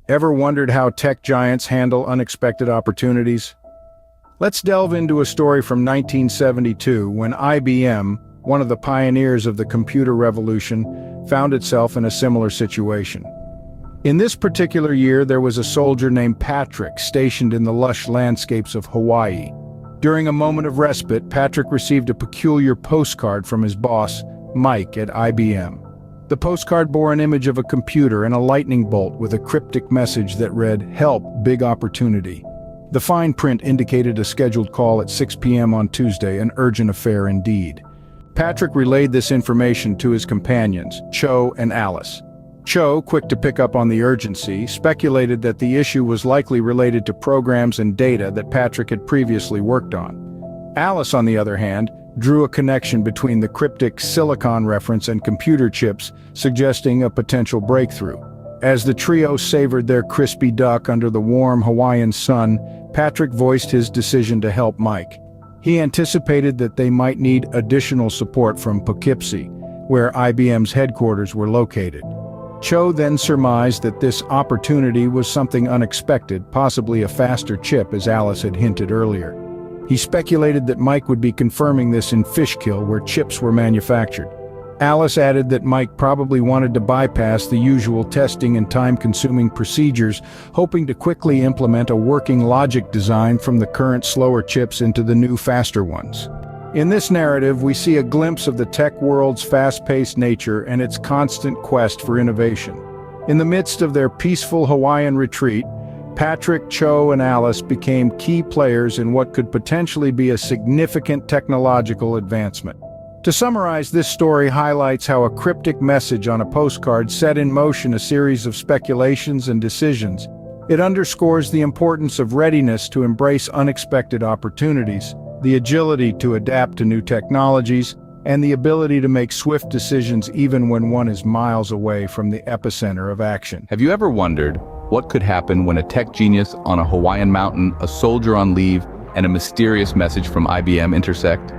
Ever wondered how tech giants handle unexpected opportunities? Let's delve into a story from 1972 when IBM, one of the pioneers of the computer revolution, found itself in a similar situation. In this particular year, there was a soldier named Patrick stationed in the lush landscapes of Hawaii. During a moment of respite, Patrick received a peculiar postcard from his boss, Mike, at IBM. The postcard bore an image of a computer and a lightning bolt with a cryptic message that read, "Help, big opportunity." The fine print indicated a scheduled call at 6 p.m. on Tuesday, an urgent affair indeed. Patrick relayed this information to his companions, Cho and Alice. Cho, quick to pick up on the urgency, speculated that the issue was likely related to programs and data that Patrick had previously worked on. Alice, on the other hand, drew a connection between the cryptic silicon reference and computer chips, suggesting a potential breakthrough. As the trio savored their crispy duck under the warm Hawaiian sun, Patrick voiced his decision to help Mike. He anticipated that they might need additional support from Poughkeepsie, where IBM's headquarters were located. Cho then surmised that this opportunity was something unexpected, possibly a faster chip, as Alice had hinted earlier. He speculated that Mike would be confirming this in Fishkill, where chips were manufactured. Alice added that Mike probably wanted to bypass the usual testing and time-consuming procedures, hoping to quickly implement a working logic design from the current slower chips into the new faster ones. In this narrative, we see a glimpse of the tech world's fast-paced nature and its constant quest for innovation. In the midst of their peaceful Hawaiian retreat, Patrick, Cho, and Alice became key players in what could potentially be a significant technological advancement. To summarize, this story highlights how a cryptic message on a postcard set in motion a series of speculations and decisions. It underscores the importance of readiness to embrace unexpected opportunities, the agility to adapt to new technologies, and the ability to make swift decisions even when one is miles away from the epicenter of action. Have you ever wondered what could happen when a tech genius on a Hawaiian mountain, a soldier on leave, and a mysterious message from IBM intersect?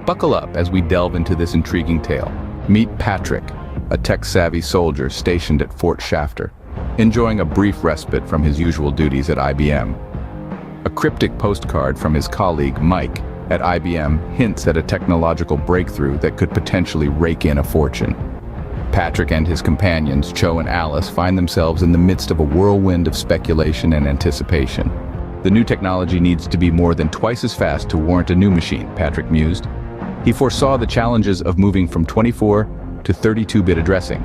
Buckle up as we delve into this intriguing tale. Meet Patrick, a tech-savvy soldier stationed at Fort Shafter, enjoying a brief respite from his usual duties at IBM. A cryptic postcard from his colleague, Mike, at IBM hints at a technological breakthrough that could potentially rake in a fortune. Patrick and his companions, Cho and Alice, find themselves in the midst of a whirlwind of speculation and anticipation. The new technology needs to be more than twice as fast to warrant a new machine, Patrick mused. He foresaw the challenges of moving from 24 to 32-bit addressing,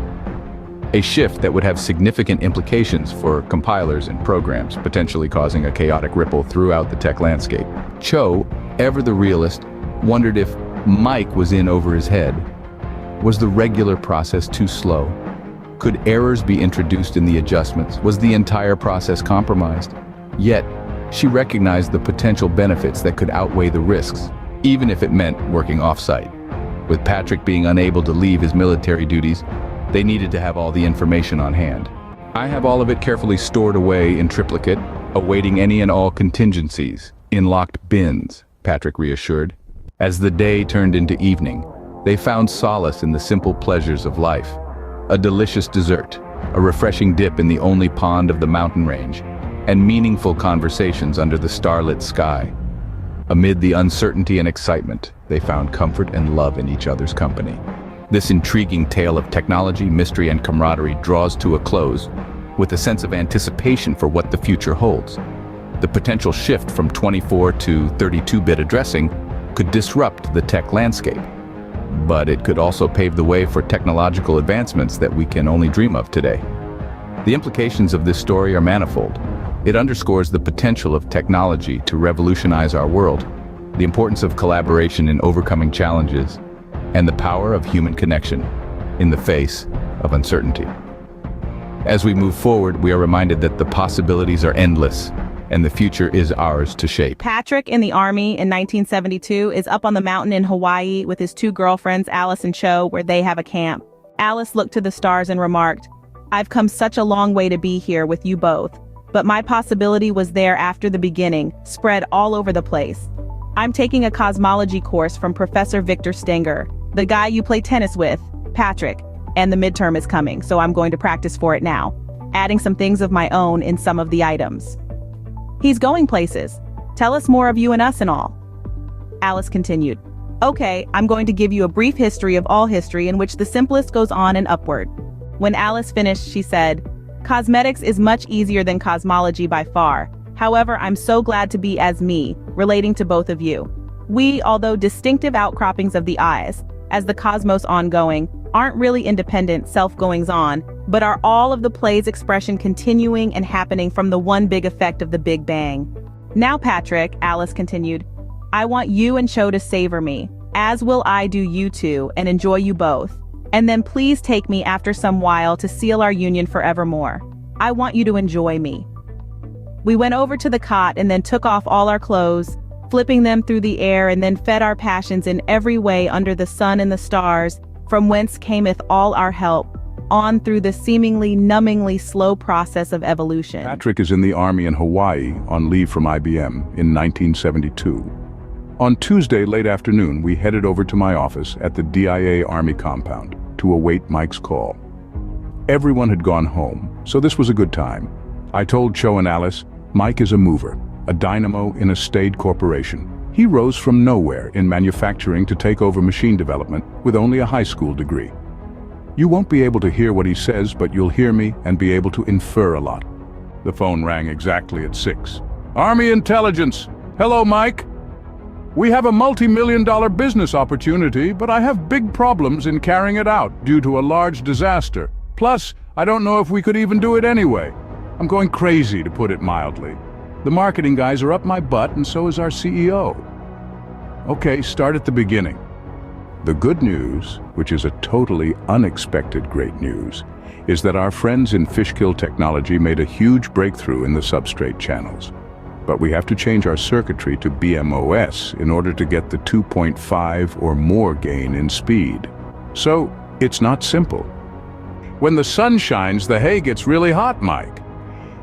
a shift that would have significant implications for compilers and programs, potentially causing a chaotic ripple throughout the tech landscape. Cho, ever the realist, wondered if Mike was in over his head. Was the regular process too slow? Could errors be introduced in the adjustments? Was the entire process compromised? Yet, she recognized the potential benefits that could outweigh the risks, even if it meant working off-site. With Patrick being unable to leave his military duties, they needed to have all the information on hand. "I have all of it carefully stored away in triplicate, awaiting any and all contingencies, in locked bins," Patrick reassured. As the day turned into evening, they found solace in the simple pleasures of life. A delicious dessert, a refreshing dip in the only pond of the mountain range, and meaningful conversations under the starlit sky. Amid the uncertainty and excitement, they found comfort and love in each other's company. This intriguing tale of technology, mystery, and camaraderie draws to a close with a sense of anticipation for what the future holds. The potential shift from 24 to 32-bit addressing could disrupt the tech landscape, but it could also pave the way for technological advancements that we can only dream of today. The implications of this story are manifold. It underscores the potential of technology to revolutionize our world, the importance of collaboration in overcoming challenges, and the power of human connection in the face of uncertainty. As we move forward, we are reminded that the possibilities are endless, and the future is ours to shape. Patrick, in the Army in 1972, is up on the mountain in Hawaii with his two girlfriends, Alice and Cho, where they have a camp. Alice looked to the stars and remarked, "I've come such a long way to be here with you both. But my possibility was there after the beginning, spread all over the place. I'm taking a cosmology course from Professor Victor Stenger, the guy you play tennis with, Patrick, and the midterm is coming, so I'm going to practice for it now." adding some things of my own in some of the items. He's going places. Tell us more of you and us and all. Alice continued. Okay, I'm going to give you a brief history of all history in which the simplest goes on and upward. When Alice finished, she said, cosmetics is much easier than cosmology by far. However, I'm so glad to be as me, relating to both of you. We, although distinctive outcroppings of the eyes, as the cosmos ongoing, aren't really independent self-goings-on, but are all of the play's expression continuing and happening from the one big effect of the Big Bang. Now, Patrick, Alice continued, I want you and Cho to savor me, as will I do you two, and enjoy you both. And then please take me after some while to seal our union forevermore. I want you to enjoy me. We went over to the cot and then took off all our clothes, flipping them through the air, and then fed our passions in every way under the sun and the stars, from whence cameth all our help, on through the seemingly numbingly slow process of evolution. Patrick is in the Army in Hawaii on leave from IBM in 1972. On Tuesday late afternoon, we headed over to my office at the DIA Army compound to await Mike's call. Everyone had gone home, so this was a good time. I told Cho and Alice, Mike is a mover, a dynamo in a staid corporation. He rose from nowhere in manufacturing to take over machine development with only a high school degree. You won't be able to hear what he says, but you'll hear me and be able to infer a lot. The phone rang exactly at 6. Army Intelligence. Hello, Mike. We have a multi-million-dollar business opportunity, but I have big problems in carrying it out due to a large disaster. Plus, I don't know if we could even do it anyway. I'm going crazy, to put it mildly. The marketing guys are up my butt, and so is our CEO. Okay, start at the beginning. The good news, which is a totally unexpected great news, is that our friends in Fishkill Technology made a huge breakthrough in the substrate channels. But we have to change our circuitry to BMOS in order to get the 2.5 or more gain in speed. So, it's not simple. When the sun shines, the hay gets really hot, Mike.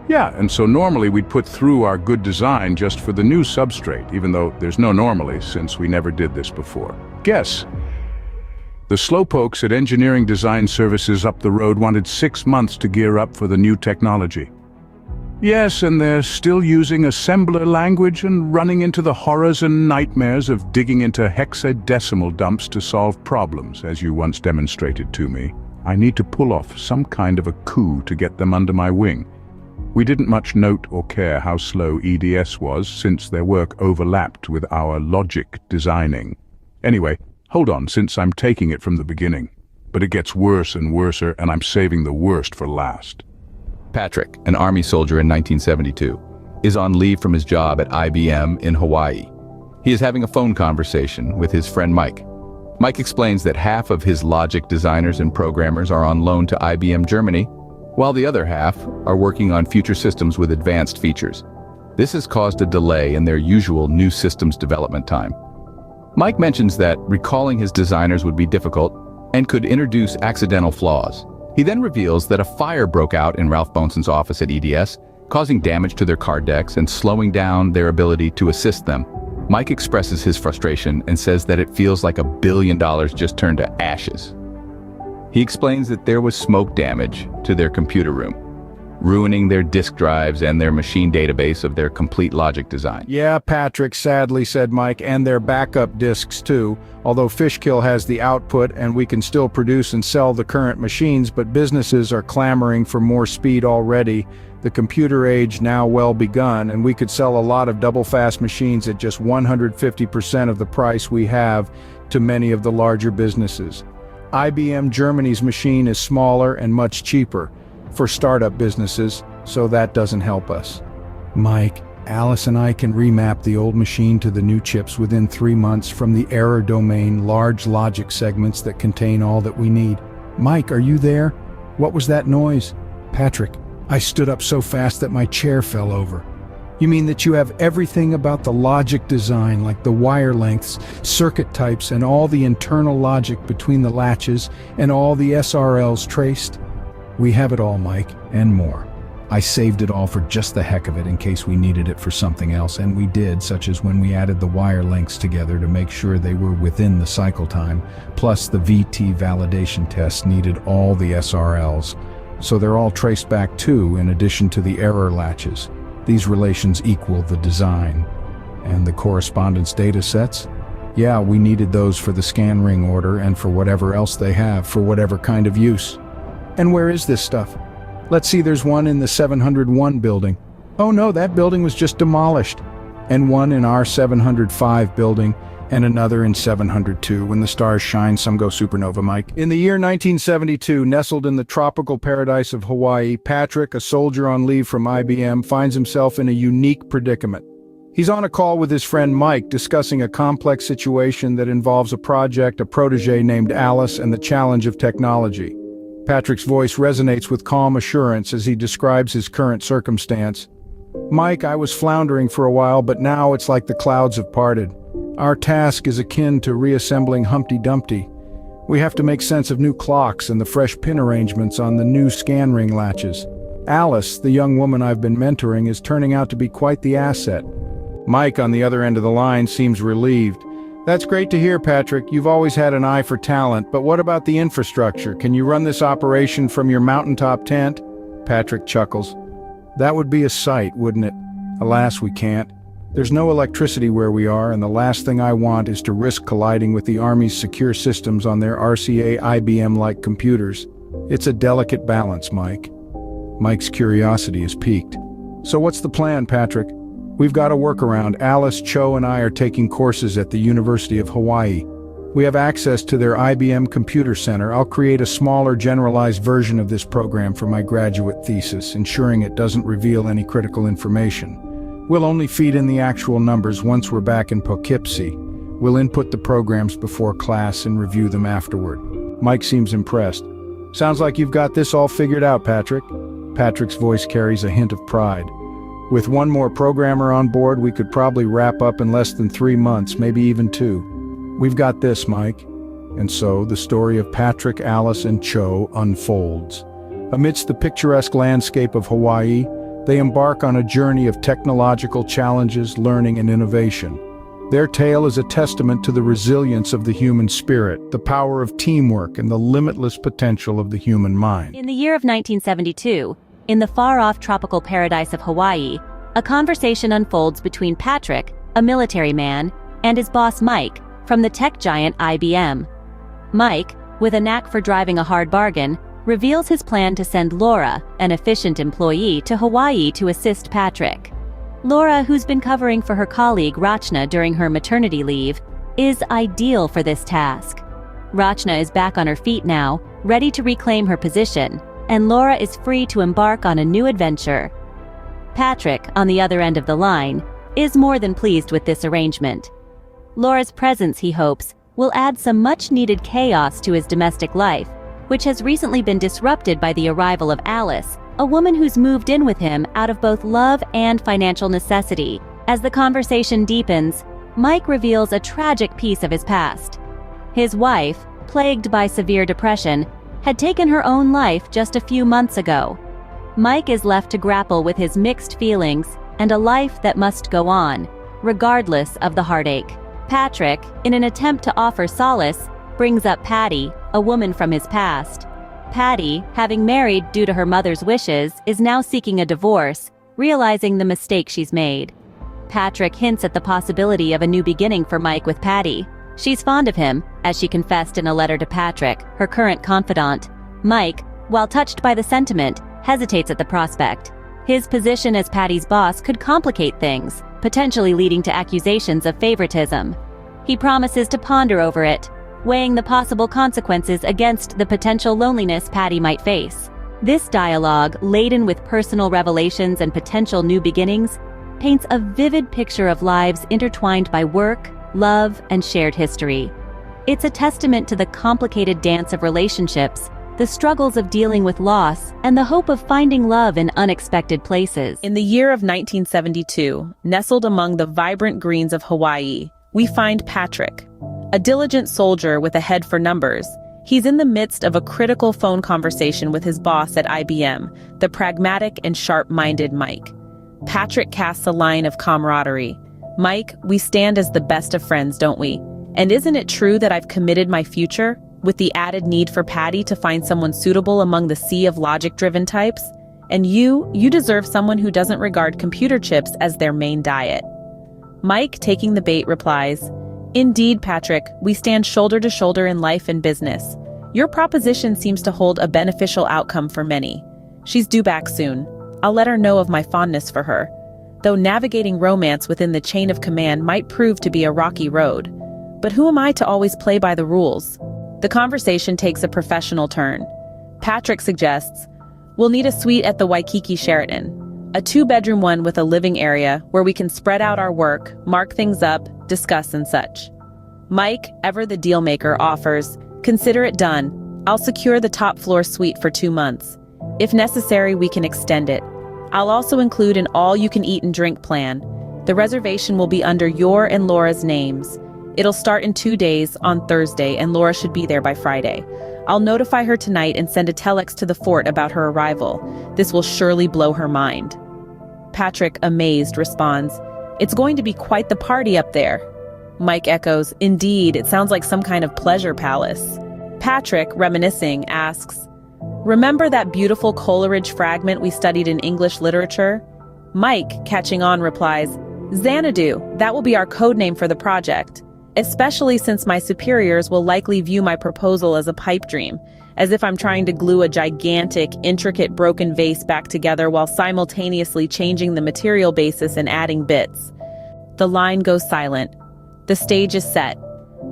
Yeah, and so normally we'd put through our good design just for the new substrate, even though there's no normally since we never did this before. Guess. The slowpokes at Engineering Design Services up the road wanted 6 months to gear up for the new technology. Yes, and they're still using assembler language and running into the horrors and nightmares of digging into hexadecimal dumps to solve problems, as you once demonstrated to me. I need to pull off some kind of a coup to get them under my wing. We didn't much note or care how slow EDS was, since their work overlapped with our logic designing. Anyway, hold on, since I'm taking it from the beginning. But it gets worse and worser, and I'm saving the worst for last. Patrick, an Army soldier in 1972, is on leave from his job at IBM in Hawaii. He is having a phone conversation with his friend Mike. Mike explains that half of his logic designers and programmers are on loan to IBM Germany, while the other half are working on future systems with advanced features. This has caused a delay in their usual new systems development time. Mike mentions that recalling his designers would be difficult and could introduce accidental flaws. He then reveals that a fire broke out in Ralph Boneson's office at EDS, causing damage to their card decks and slowing down their ability to assist them. Mike expresses his frustration and says that it feels like $1 billion just turned to ashes. He explains that there was smoke damage to their computer room, ruining their disk drives and their machine database of their complete logic design. Yeah, Patrick, sadly, said Mike, and their backup disks too. Although Fishkill has the output and we can still produce and sell the current machines, but businesses are clamoring for more speed already. The computer age now well begun, and we could sell a lot of double-fast machines at just 150% of the price we have to many of the larger businesses. IBM Germany's machine is smaller and much cheaper for startup businesses, so that doesn't help us. Mike, Alice and I can remap the old machine to the new chips within 3 months from the error domain large logic segments that contain all that we need. Mike, are you there? What was that noise? Patrick, I stood up so fast that my chair fell over. You mean that you have everything about the logic design, like the wire lengths, circuit types, and all the internal logic between the latches, and all the SRLs traced? We have it all, Mike, and more. I saved it all for just the heck of it in case we needed it for something else, and we did, such as when we added the wire lengths together to make sure they were within the cycle time, plus the VT validation test needed all the SRLs. so they're all traced back too, in addition to the error latches. These relations equal the design. And the correspondence data sets? Yeah, we needed those for the scan ring order and for whatever else they have, for whatever kind of use. And where is this stuff? Let's see, there's one in the 701 building. Oh no, that building was just demolished. And one in our 705 building, and another in 702. When the stars shine, some go supernova, Mike. In the year 1972, nestled in the tropical paradise of Hawaii, Patrick, a soldier on leave from IBM, finds himself in a unique predicament. He's on a call with his friend Mike, discussing a complex situation that involves a project, a protege named Alice, and the challenge of technology. Patrick's voice resonates with calm assurance as he describes his current circumstance. Mike, I was floundering for a while, but now it's like the clouds have parted. Our task is akin to reassembling Humpty Dumpty. We have to make sense of new clocks and the fresh pin arrangements on the new scan ring latches. Alice, the young woman I've been mentoring, is turning out to be quite the asset. Mike, on the other end of the line, seems relieved. That's great to hear, Patrick. You've always had an eye for talent, but what about the infrastructure? Can you run this operation from your mountaintop tent? Patrick chuckles. That would be a sight, wouldn't it? Alas, we can't. There's no electricity where we are, and the last thing I want is to risk colliding with the Army's secure systems on their RCA IBM-like computers. It's a delicate balance, Mike. Mike's curiosity is piqued. So what's the plan, Patrick? We've got a workaround. Alice, Cho, and I are taking courses at the University of Hawaii. We have access to their IBM computer center. I'll create a smaller, generalized version of this program for my graduate thesis, ensuring it doesn't reveal any critical information. We'll only feed in the actual numbers once we're back in Poughkeepsie. We'll input the programs before class and review them afterward. Mike seems impressed. Sounds like you've got this all figured out, Patrick. Patrick's voice carries a hint of pride. With one more programmer on board, we could probably wrap up in less than 3 months, maybe even 2. We've got this, Mike. And so the story of Patrick, Alice, and Cho unfolds. Amidst the picturesque landscape of Hawaii, they embark on a journey of technological challenges, learning, and innovation. Their tale is a testament to the resilience of the human spirit, the power of teamwork, and the limitless potential of the human mind. In the year of 1972, in the far-off tropical paradise of Hawaii, a conversation unfolds between Patrick, a military man, and his boss Mike, from the tech giant IBM. Mike, with a knack for driving a hard bargain, reveals his plan to send Laura, an efficient employee, to Hawaii to assist Patrick. Laura, who's been covering for her colleague Rachna during her maternity leave, is ideal for this task. Rachna is back on her feet now, ready to reclaim her position, and Laura is free to embark on a new adventure. Patrick, on the other end of the line, is more than pleased with this arrangement. Laura's presence, he hopes, will add some much-needed chaos to his domestic life, which has recently been disrupted by the arrival of Alice, a woman who's moved in with him out of both love and financial necessity. As the conversation deepens, Mike reveals a tragic piece of his past. His wife, plagued by severe depression, had taken her own life just a few months ago. Mike is left to grapple with his mixed feelings and a life that must go on, regardless of the heartache. Patrick, in an attempt to offer solace, brings up Patty, a woman from his past. Patty, having married due to her mother's wishes, is now seeking a divorce, realizing the mistake she's made. Patrick hints at the possibility of a new beginning for Mike with Patty. She's fond of him, as she confessed in a letter to Patrick, her current confidant. Mike, while touched by the sentiment, hesitates at the prospect. His position as Patty's boss could complicate things, potentially leading to accusations of favoritism. He promises to ponder over it, weighing the possible consequences against the potential loneliness Patty might face. This dialogue, laden with personal revelations and potential new beginnings, paints a vivid picture of lives intertwined by work, love, and shared history. It's a testament to the complicated dance of relationships, the struggles of dealing with loss, and the hope of finding love in unexpected places. In the year of 1972, nestled among the vibrant greens of Hawaii, we find Patrick, a diligent soldier with a head for numbers. He's in the midst of a critical phone conversation with his boss at IBM, the pragmatic and sharp-minded Mike. Patrick casts a line of camaraderie. "Mike, we stand as the best of friends, don't we? And isn't it true that I've committed my future? with the added need for Patty to find someone suitable among the sea of logic-driven types. And you deserve someone who doesn't regard computer chips as their main diet. Mike, taking the bait, replies, "Indeed, Patrick, we stand shoulder to shoulder in life and business. Your proposition seems to hold a beneficial outcome for many. She's due back soon. I'll let her know of my fondness for her. Though navigating romance within the chain of command might prove to be a rocky road. But who am I to always play by the rules?" The conversation takes a professional turn. Patrick suggests, "We'll need a suite at the Waikiki Sheraton. A 2-bedroom one with a living area where we can spread out our work, mark things up, discuss and such." Mike, ever the deal maker, offers, "Consider it done. I'll secure the top floor suite for 2 months. If necessary, we can extend it. I'll also include an all-you-can-eat and drink plan. The reservation will be under your and Laura's names. It'll start in 2 days on Thursday, and Laura should be there by Friday. I'll notify her tonight and send a telex to the fort about her arrival. This will surely blow her mind." Patrick, amazed, responds, "It's going to be quite the party up there." Mike echoes, "Indeed, it sounds like some kind of pleasure palace." Patrick, reminiscing, asks, "Remember that beautiful Coleridge fragment we studied in English literature?" Mike, catching on, replies, "Xanadu, that will be our code name for the project. Especially since my superiors will likely view my proposal as a pipe dream, as if I'm trying to glue a gigantic, intricate broken vase back together while simultaneously changing the material basis and adding bits." The line goes silent. The stage is set.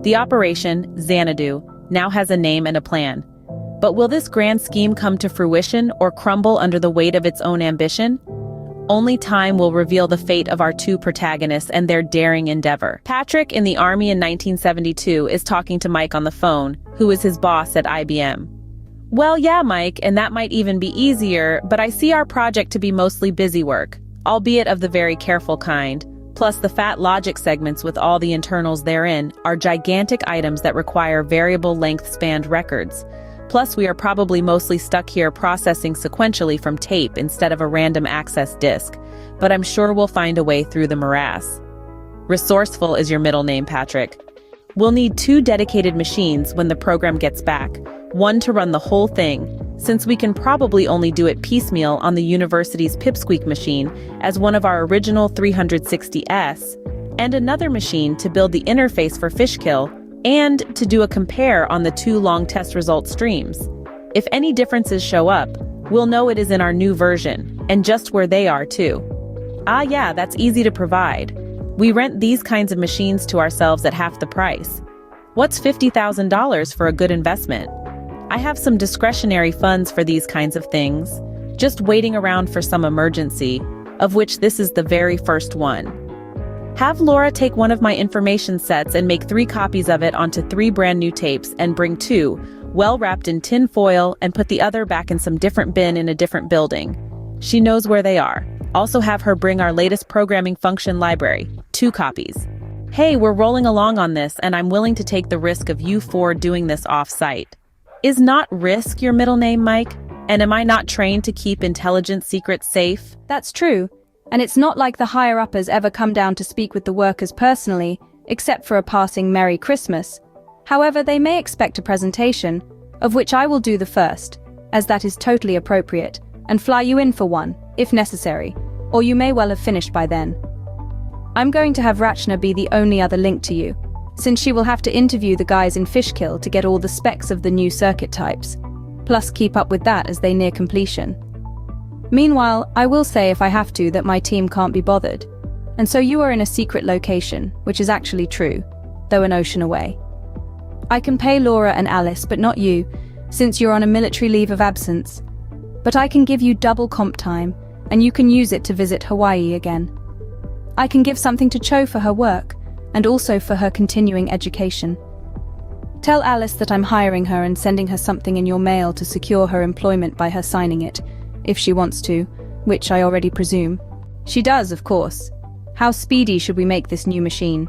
The operation, Xanadu, now has a name and a plan. But will this grand scheme come to fruition or crumble under the weight of its own ambition? Only time will reveal the fate of our 2 protagonists and their daring endeavor. Patrick, in the Army in 1972, is talking to Mike on the phone, who is his boss at IBM. "Well, yeah, Mike, and that might even be easier, but I see our project to be mostly busy work, albeit of the very careful kind. Plus the fat logic segments with all the internals therein are gigantic items that require variable length spanned records. Plus, we are probably mostly stuck here processing sequentially from tape instead of a random access disk, but I'm sure we'll find a way through the morass." Resourceful is your middle name, Patrick. "We'll need 2 dedicated machines when the program gets back, one to run the whole thing, since we can probably only do it piecemeal on the university's pipsqueak machine as one of our original 360S, and another machine to build the interface for Fishkill, and to do a compare on the 2 long test result streams. If any differences show up, we'll know it is in our new version, and just where they are too." "Ah yeah, that's easy to provide. We rent these kinds of machines to ourselves at half the price. What's $50,000 for a good investment? I have some discretionary funds for these kinds of things, just waiting around for some emergency, of which this is the very first one. Have Laura take one of my information sets and make 3 copies of it onto 3 brand new tapes and bring 2, well wrapped in tin foil, and put the other back in some different bin in a different building. She knows where they are. Also have her bring our latest programming function library, 2 copies. Hey, we're rolling along on this, and I'm willing to take the risk of you 4 doing this off-site." Is not risk your middle name, Mike? And am I not trained to keep intelligence secrets safe? That's true. And it's not like the higher-uppers ever come down to speak with the workers personally, except for a passing Merry Christmas. However, they may expect a presentation, of which I will do the first, as that is totally appropriate, and fly you in for one, if necessary, or you may well have finished by then. I'm going to have Rachna be the only other link to you, since she will have to interview the guys in Fishkill to get all the specs of the new circuit types, plus keep up with that as they near completion. Meanwhile, I will say if I have to that my team can't be bothered, and so you are in a secret location, which is actually true, though an ocean away. I can pay Laura and Alice, but not you, since you're on a military leave of absence. But I can give you double comp time, and you can use it to visit Hawaii again. I can give something to Cho for her work, and also for her continuing education. Tell Alice that I'm hiring her and sending her something in your mail to secure her employment by her signing it, if she wants to, which I already presume. She does, of course. How speedy should we make this new machine?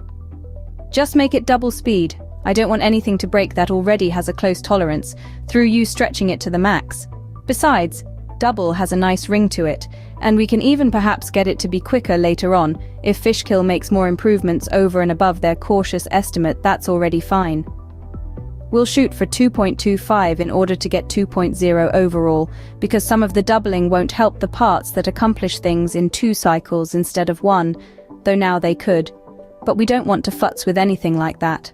Just make it double speed. I don't want anything to break that already has a close tolerance, through you stretching it to the max. Besides, double has a nice ring to it, and we can even perhaps get it to be quicker later on. If Fishkill makes more improvements over and above their cautious estimate, that's already fine. We'll shoot for 2.25 in order to get 2.0 overall, because some of the doubling won't help the parts that accomplish things in 2 cycles instead of 1, though now they could. But we don't want to futz with anything like that.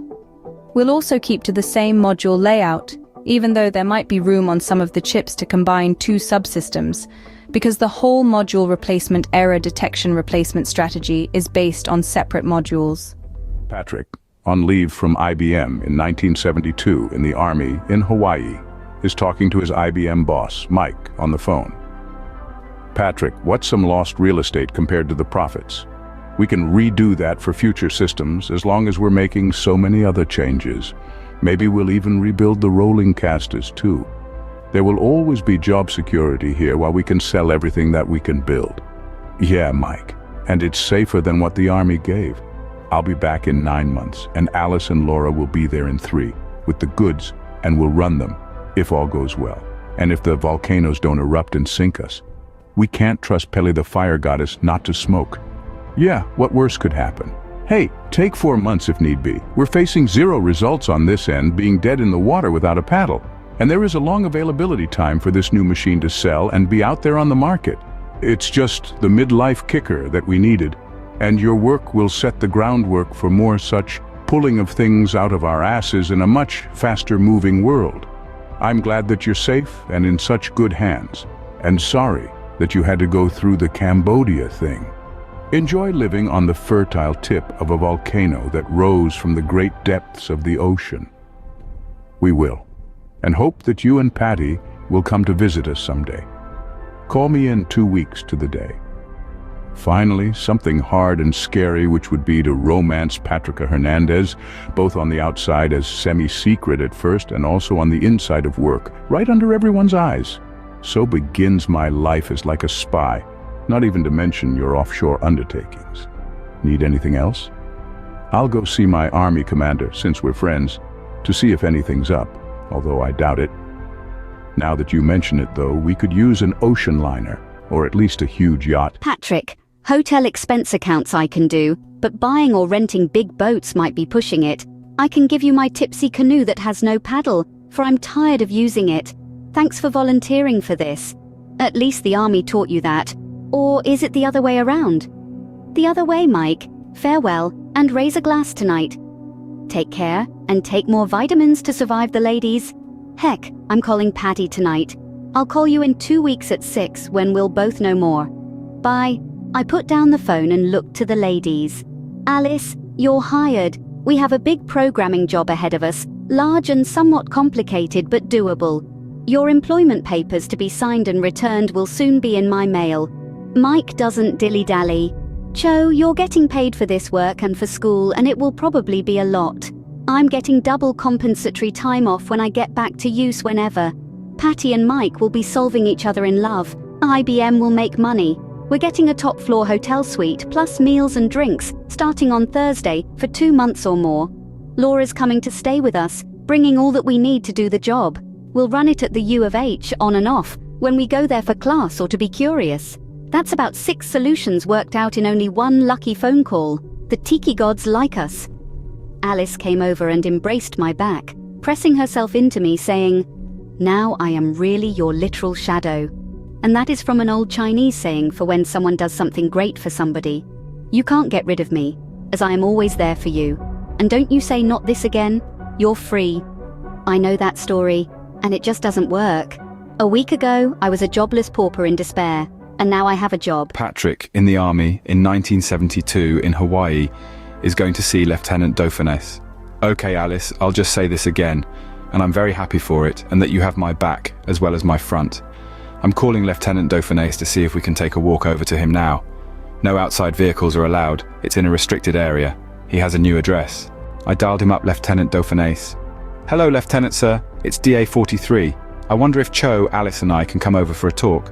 We'll also keep to the same module layout, even though there might be room on some of the chips to combine 2 subsystems, because the whole module replacement error detection replacement strategy is based on separate modules. Patrick, on leave from IBM in 1972 in the Army in Hawaii, is talking to his IBM boss, Mike, on the phone. Patrick, what's some lost real estate compared to the profits? We can redo that for future systems as long as we're making so many other changes. Maybe we'll even rebuild the rolling casters too. There will always be job security here while we can sell everything that we can build. Yeah, Mike, and it's safer than what the Army gave. I'll be back in 9 months, and Alice and Laura will be there in 3, with the goods, and we'll run them, if all goes well. And if the volcanoes don't erupt and sink us. We can't trust Pele the fire goddess not to smoke. Yeah, what worse could happen? Hey, take 4 months if need be. We're facing 0 results on this end, being dead in the water without a paddle. And there is a long availability time for this new machine to sell and be out there on the market. It's just the midlife kicker that we needed. And your work will set the groundwork for more such pulling of things out of our asses in a much faster moving world. I'm glad that you're safe and in such good hands. And sorry that you had to go through the Cambodia thing. Enjoy living on the fertile tip of a volcano that rose from the great depths of the ocean. We will. And hope that you and Patty will come to visit us someday. Call me in 2 weeks to the day. Finally, something hard and scary, which would be to romance Patricia Hernandez, both on the outside as semi-secret at first and also on the inside of work, right under everyone's eyes. So begins my life as like a spy, not even to mention your offshore undertakings. Need anything else? I'll go see my Army commander, since we're friends, to see if anything's up, although I doubt it. Now that you mention it, though, we could use an ocean liner, or at least a huge yacht. Patrick, hotel expense accounts I can do, but buying or renting big boats might be pushing it. I can give you my tipsy canoe that has no paddle, for I'm tired of using it. Thanks for volunteering for this. At least the Army taught you that. Or is it the other way around? The other way, Mike. Farewell, and raise a glass tonight. Take care, and take more vitamins to survive the ladies. Heck, I'm calling Patty tonight. I'll call you in 2 weeks at 6 when we'll both know more. Bye. I put down the phone and looked to the ladies. Alice, you're hired. We have a big programming job ahead of us, large and somewhat complicated but doable. Your employment papers to be signed and returned will soon be in my mail. Mike doesn't dilly-dally. Cho, you're getting paid for this work and for school, and it will probably be a lot. I'm getting double compensatory time off when I get back to use whenever. Patty and Mike will be solving each other in love. IBM will make money. We're getting a top-floor hotel suite, plus meals and drinks, starting on Thursday, for 2 months or more. Laura's coming to stay with us, bringing all that we need to do the job. We'll run it at the U of H, on and off, when we go there for class or to be curious. That's about 6 solutions worked out in only 1 lucky phone call. The tiki gods like us. Alice came over and embraced my back, pressing herself into me, saying, "Now I am really your literal shadow." And that is from an old Chinese saying for when someone does something great for somebody. You can't get rid of me, as I am always there for you. And don't you say not this again. You're free. I know that story, and it just doesn't work. A week ago, I was a jobless pauper in despair, and now I have a job. Patrick, in the Army, in 1972, in Hawaii, is going to see Lieutenant Dauphiness. Okay, Alice, I'll just say this again, and I'm very happy for it, and that you have my back, as well as my front. I'm calling Lieutenant Dauphiness to see if we can take a walk over to him now. No outside vehicles are allowed. It's in a restricted area. He has a new address. I dialed him up, Lieutenant Dauphiness. Hello, Lieutenant, sir. It's DA-43. I wonder if Cho, Alice and I can come over for a talk.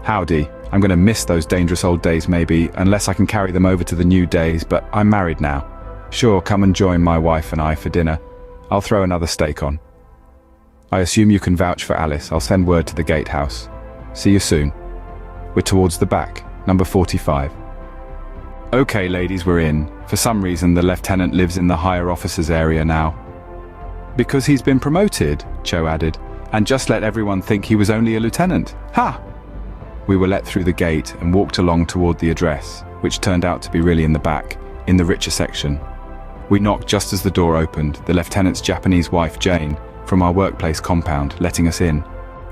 Howdy. I'm going to miss those dangerous old days maybe, unless I can carry them over to the new days, but I'm married now. Sure, come and join my wife and I for dinner. I'll throw another steak on. I assume you can vouch for Alice. I'll send word to the gatehouse. See you soon. We're towards the back, number 45. Okay, ladies, we're in. For some reason, the lieutenant lives in the higher officers area now. Because he's been promoted, Cho added, and just let everyone think he was only a lieutenant. Ha! We were let through the gate and walked along toward the address, which turned out to be really in the back, in the richer section. We knocked just as the door opened, the lieutenant's Japanese wife, Jane, from our workplace compound, letting us in.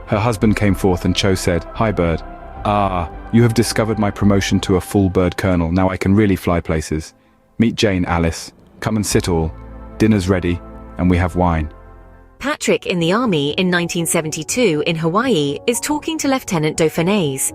Her husband came forth and Cho said, "Hi, Bird. Ah, you have discovered my promotion to a full bird colonel. Now I can really fly places. Meet Jane, Alice. Come and sit all. Dinner's ready, and we have wine." Patrick in the army in 1972 in Hawaii is talking to Lieutenant Dauphinais.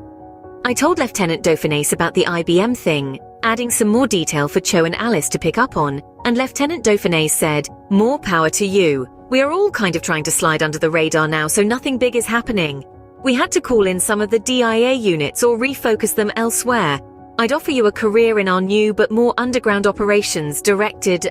I told Lieutenant Dauphinais about the IBM thing, adding some more detail for Cho and Alice to pick up on, and Lieutenant Dauphinais said, "More power to you. We are all kind of trying to slide under the radar now, so nothing big is happening. We had to call in some of the DIA units or refocus them elsewhere. I'd offer you a career in our new but more underground operations directed,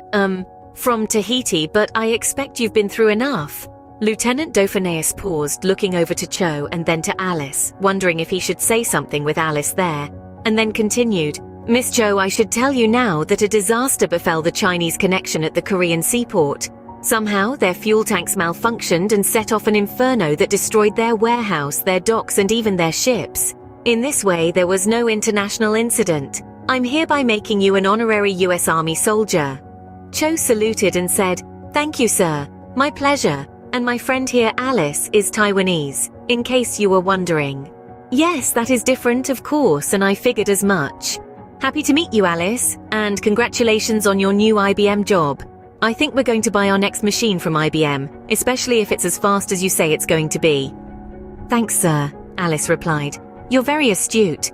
from Tahiti, but I expect you've been through enough." Lieutenant Dauphinais paused, looking over to Cho and then to Alice, wondering if he should say something with Alice there, and then continued, "Miss Cho, I should tell you now that a disaster befell the Chinese connection at the Korean seaport. Somehow, their fuel tanks malfunctioned and set off an inferno that destroyed their warehouse, their docks, and even their ships. In this way, there was no international incident. I'm hereby making you an honorary U.S. Army soldier." Cho saluted and said, "Thank you, sir. My pleasure. And my friend here, Alice, is Taiwanese, in case you were wondering." "Yes, that is different, of course, and I figured as much. Happy to meet you, Alice, and congratulations on your new IBM job. I think we're going to buy our next machine from IBM, especially if it's as fast as you say it's going to be." "Thanks, sir," Alice replied. "You're very astute.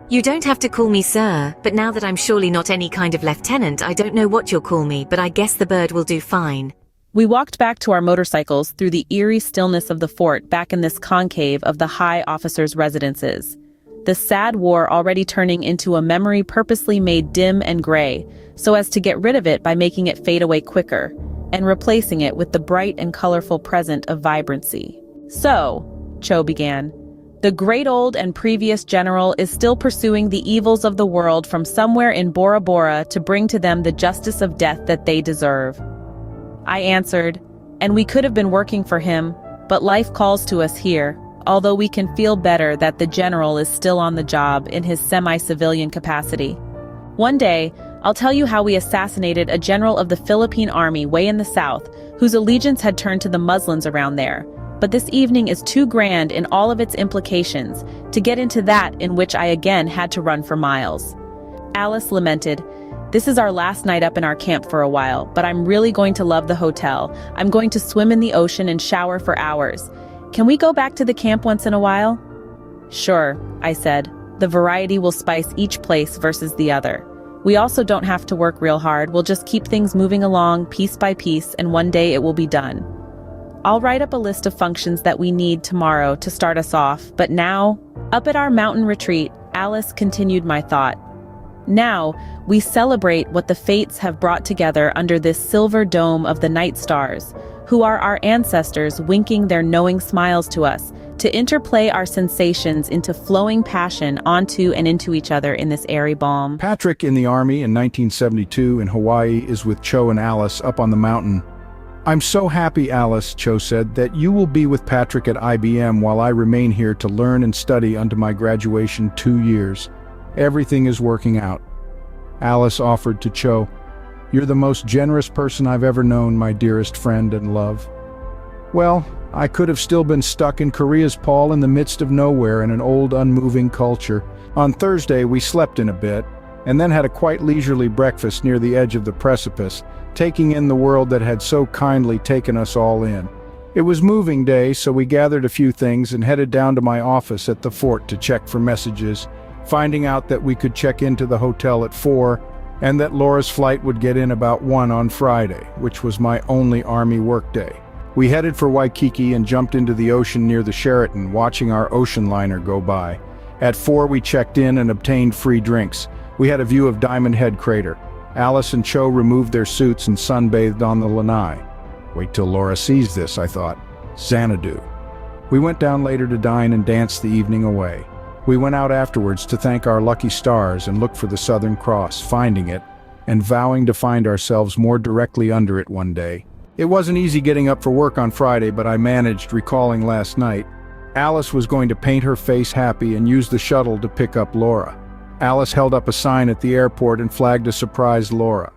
You don't have to call me sir, but now that I'm surely not any kind of lieutenant, I don't know what you'll call me, but I guess the bird will do fine." We walked back to our motorcycles through the eerie stillness of the fort back in this concave of the high officers' residences. The sad war already turning into a memory purposely made dim and gray, so as to get rid of it by making it fade away quicker, and replacing it with the bright and colorful present of vibrancy. "So," Cho began, "the great old and previous general is still pursuing the evils of the world from somewhere in Bora Bora to bring to them the justice of death that they deserve." I answered, "And we could have been working for him, but life calls to us here, although we can feel better that the general is still on the job in his semi-civilian capacity. One day, I'll tell you how we assassinated a general of the Philippine Army way in the south, whose allegiance had turned to the Muslims around there. But this evening is too grand in all of its implications to get into that in which I again had to run for miles." Alice lamented, "This is our last night up in our camp for a while, but I'm really going to love the hotel. I'm going to swim in the ocean and shower for hours. Can we go back to the camp once in a while?" "Sure," I said. "The variety will spice each place versus the other. We also don't have to work real hard. We'll just keep things moving along piece by piece, and one day it will be done. I'll write up a list of functions that we need tomorrow to start us off, but now..." Up at our mountain retreat, Alice continued my thought. "Now, we celebrate what the fates have brought together under this silver dome of the night stars, who are our ancestors winking their knowing smiles to us, to interplay our sensations into flowing passion onto and into each other in this airy balm." Patrick in the Army in 1972 in Hawaii is with Cho and Alice up on the mountain. "I'm so happy, Alice," Cho said, "that you will be with Patrick at IBM while I remain here to learn and study unto my graduation 2 years. Everything is working out." Alice offered to Cho, "You're the most generous person I've ever known, my dearest friend and love." Well, I could have still been stuck in Korea's Paul in the midst of nowhere in an old unmoving culture. On Thursday we slept in a bit, and then had a quite leisurely breakfast near the edge of the precipice, taking in the world that had so kindly taken us all in. It was moving day, so we gathered a few things and headed down to my office at the fort to check for messages, finding out that we could check into the hotel at 4, and that Laura's flight would get in about 1 on Friday, which was my only Army workday. We headed for Waikiki and jumped into the ocean near the Sheraton, watching our ocean liner go by. At 4 we checked in and obtained free drinks. We had a view of Diamond Head Crater. Alice and Cho removed their suits and sunbathed on the lanai. Wait till Laura sees this, I thought. Xanadu. We went down later to dine and dance the evening away. We went out afterwards to thank our lucky stars and look for the Southern Cross, finding it, and vowing to find ourselves more directly under it one day. It wasn't easy getting up for work on Friday, but I managed, recalling last night. Alice was going to paint her face happy and use the shuttle to pick up Laura. Alice held up a sign at the airport and flagged a surprised Laura.